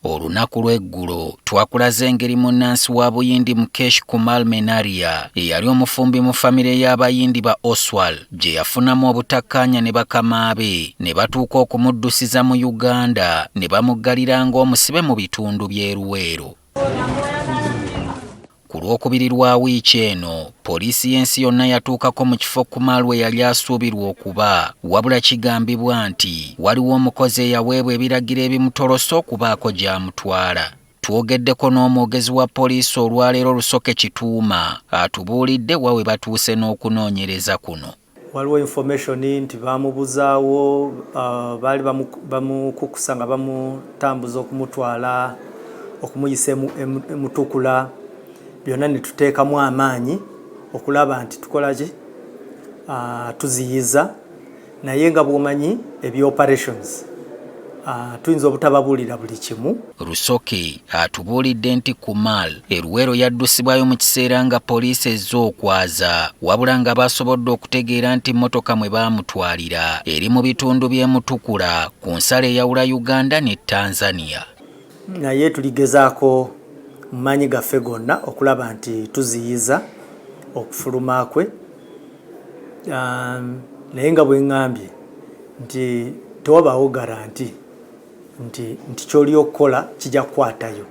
Olunaku lw'eggulo twakulaze engeri munnansi wa Buyindi Mukesh Kumar Menaria eyali omufumbi mu famire y'abayindi ba Oswald gye yafunamu obutakkaanya ne bakama be ne batuuka okumuddusiza mu Uganda ne bamuggalira ng'omusibe mu bitundu by'e Luweero. Ku lwokubiri lwa wiiki eno, poliisi y'ensi yonna yatuukako mu kifo Kumar we yali asuubirwa okuba, wabula kigambibwa nti waliwo omukozi eyaweebwa ebiragiro ebimutolosa okubaako gy'amutwala. Twogeddeko n'omwogezi wa poliisi olwaleero Lusoke Kituuma atubuulidde wa we batuuse n'okunoonyereza kuno. Waliwo information nti bamubuzaawo baali bamukukusa nga bamutambuza okumutwala okumuyisa emutukula. Byonna ne tuteekamu amaanyi okulaba nti tukolaki tuziyiza naye nga bw'omanyi ebyoperations tuyinza obutababuulira buli kimu. Lusoke atubuulidde nti Kumar e Luweero yaddusibwayo mu kiseera nga poliisi ezze okwaza, wabula nga basobodde okutegeera nti mmotoka mwe baamutwalira eri mu bitundu by'e Mutukula ku nsalo eyawula Uganda ne Tanzania. Naye tuligezaako mu maanyi gaffe gonna okulaba nti tuziyiza okufuluma kwe, naye nga bwe ŋŋambye nti tewabaawo garanti nti ky'oli okukola kijja kukwatayo.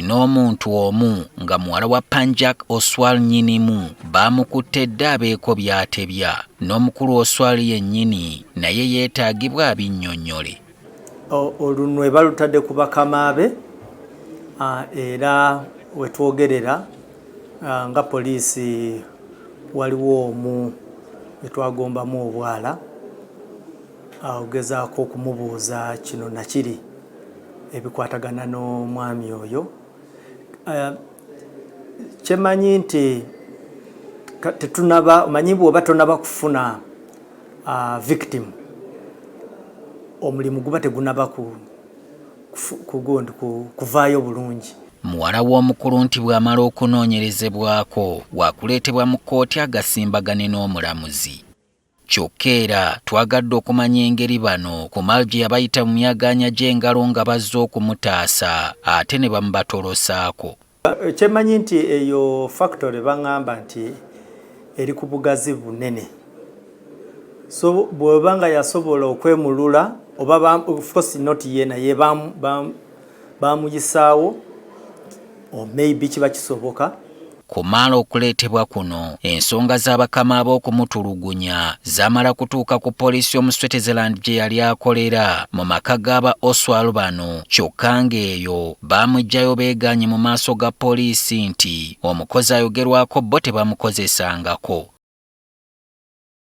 N'omuntu omu nga muwala wa Panjak Oswald nnyinimu baamukutte dda abeeko by'atebya, n'omukulu Oswald yennyini naye yeetaagibwa abinnyonnyole. Olunwe balutadde ku bakama be, era we twogerera nga poliisi waliwo omu etwagombamu obwala ogezaako okumubuuza kino nakiri ebikwatagana n'omwami oyo. Kyemanyi nti omanyi bw'oba tonaba kufuna victim, omulimu guba tegunaba kuvaayo bulungi. Muwala w'omukulu nti bw'amala okunoonyerezebwako waakuleetebwa mu kkooti agasimbagane n'omulamuzi. Kyokka era twagadde okumanya engeri bano Kumar gye yabayita mu myagaanya gy'engalo nga bazze okumutaasa ate ne bamubatolosaako. Kyemanyi nti eyo factory baŋŋamba nti eri ku bugazi bunene, so bw'oba nga yasobola okwemulula oba of course not ye naye bamuyisaawo or maybe kiba kisoboka. Kumar okuleetebwa kuno ensonga z'abakama ab'okumutulugunya zaamala kutuuka ku poliisi y'omu Switzerland gye yali akolera mu maka g'aba Oswald bano, kyokka ng'eyo baamuggyayo beegaanye mu maaso ga poliisi nti omukozi ayogerwako bo tebamukozesangako.